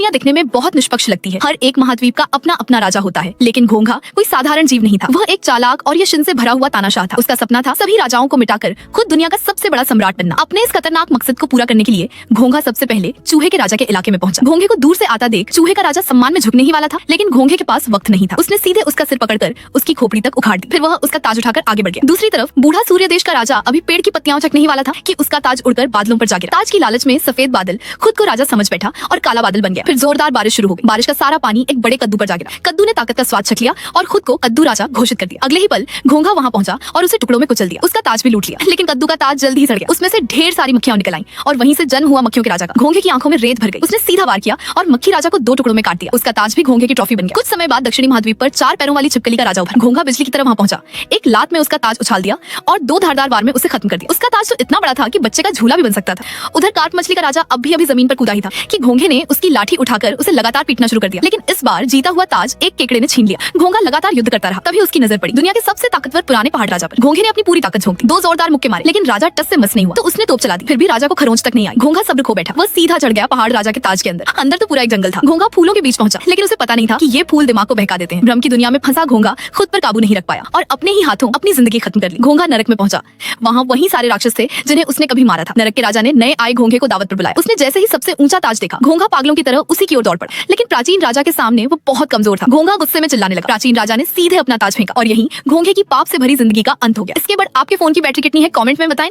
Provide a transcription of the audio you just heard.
दुनिया दिखने में बहुत निष्पक्ष लगती है। हर एक महाद्वीप का अपना अपना राजा होता है, लेकिन घोंघा कोई साधारण जीव नहीं था। वह एक चालाक और यशीन से भरा हुआ तानाशाह था। उसका सपना था सभी राजाओं को मिटाकर खुद दुनिया का सबसे बड़ा सम्राट बनना। अपने इस खतरनाक मकसद को पूरा करने के लिए घोंघा सबसे पहले चूहे के राजा के इलाके में पहुंचा। घोंघे को दूर से आता देख चूहे का राजा सम्मान में झुकने ही वाला था, लेकिन घोंघे के पास वक्त नहीं था। उसने सीधे उसका सिर पकड़कर उसकी खोपड़ी तक उखाड़ दी। फिर वह उसका ताज उठाकर आगे बढ़ गया। दूसरी तरफ बूढ़ा सूर्य देश का राजा अभी पेड़ की पत्तियां चखने ही वाला था कि उसका ताज उड़कर बादलों पर जा गिरा। ताज की लालच में सफेद बादल खुद को राजा समझ बैठा और काला बादल बन गया। फिर जोरदार बारिश शुरू हो गई। बारिश का सारा पानी एक बड़े कद्दू पर जा गिरा। कद्दू ने ताकत का स्वाद चख लिया और खुद को कद्दू राजा घोषित कर दिया। अगले ही पल घोंघा वहां पहुंचा और उसे टुकड़ों में कुचल दिया। उसका ताज भी लूट लिया, लेकिन कद्दू का ताज जल्दी ही सड़ गया। उसमें से ढेर सारी मक्खियां निकल आईं और वहीं से जन्म हुआ मक्खियों के राजा का। घोंघे की आंखों में रेत भर गई। उसने सीधा वार किया और मक्खी राजा को 2 टुकड़ों में काट दिया। उसका ताज भी घोंघे की ट्रॉफी बन गया। कुछ समय बाद दक्षिणी महाद्वीप पर 4 पैरों वाली छिपकली का राजा उभरा। घोंघा बिजली की तरह वहां पहुंचा, एक लात में उसका ताज उछाल दिया और 2 धारदार वार में उसे खत्म कर दिया। उसका ताज तो इतना बड़ा था कि बच्चे का झूला भी बन सकता था। उधर कार्प मछली का राजा अभी जमीन पर कूदा ही था कि घोंघे ने उसकी लाठी उठाकर उसे लगातार पीटना शुरू कर दिया, लेकिन इस बार जीता हुआ ताज एक केकड़े ने छीन लिया। घोंघा लगातार युद्ध करता रहा। तभी उसकी नजर पड़ी दुनिया के सबसे ताकतवर पुराने पहाड़ राजा पर। घोंघे ने अपनी पूरी ताकत झोंक दी। 2 जोरदार मुक्के मारे, लेकिन राजा टस से मस नहीं हुआ। तो उसने तोप चला दी, फिर भी राजा को खरोंच तक नहीं आई। घोंघा सब्र खो बैठा। वह सीधा चढ़ गया पहाड़ राजा के ताज के अंदर। अंदर तो पूरा एक जंगल था। घोंघा फूलों के बीच पहुंचा, लेकिन उसे पता नहीं था कि ये फूल दिमाग को बहका देते हैं। भ्रम की दुनिया में फंसा घोंघा खुद पर काबू नहीं रख पाया और अपने ही हाथों अपनी जिंदगी खत्म कर ली। घोंघा नरक में पहुंचा। वहाँ वही सारे राक्षस थे जिन्हें उसने कभी मारा था। नरक के राजा ने नए आए घोंघे को दावत पर बुलाया। उसने जैसे ही सबसे ऊंचा ताज देखा, घोंघा पागलों की तरह उसी की ओर दौड़ पड़ा, लेकिन प्राचीन राजा के सामने वो बहुत कमजोर था। घोंघा गुस्से में चिल्लाने लगा। प्राचीन राजा ने सीधे अपना ताज फेंका और यही घोंघे की पाप से भरी जिंदगी का अंत हो गया। इसके बाद आपके फोन की बैटरी कितनी है कमेंट में बताएं।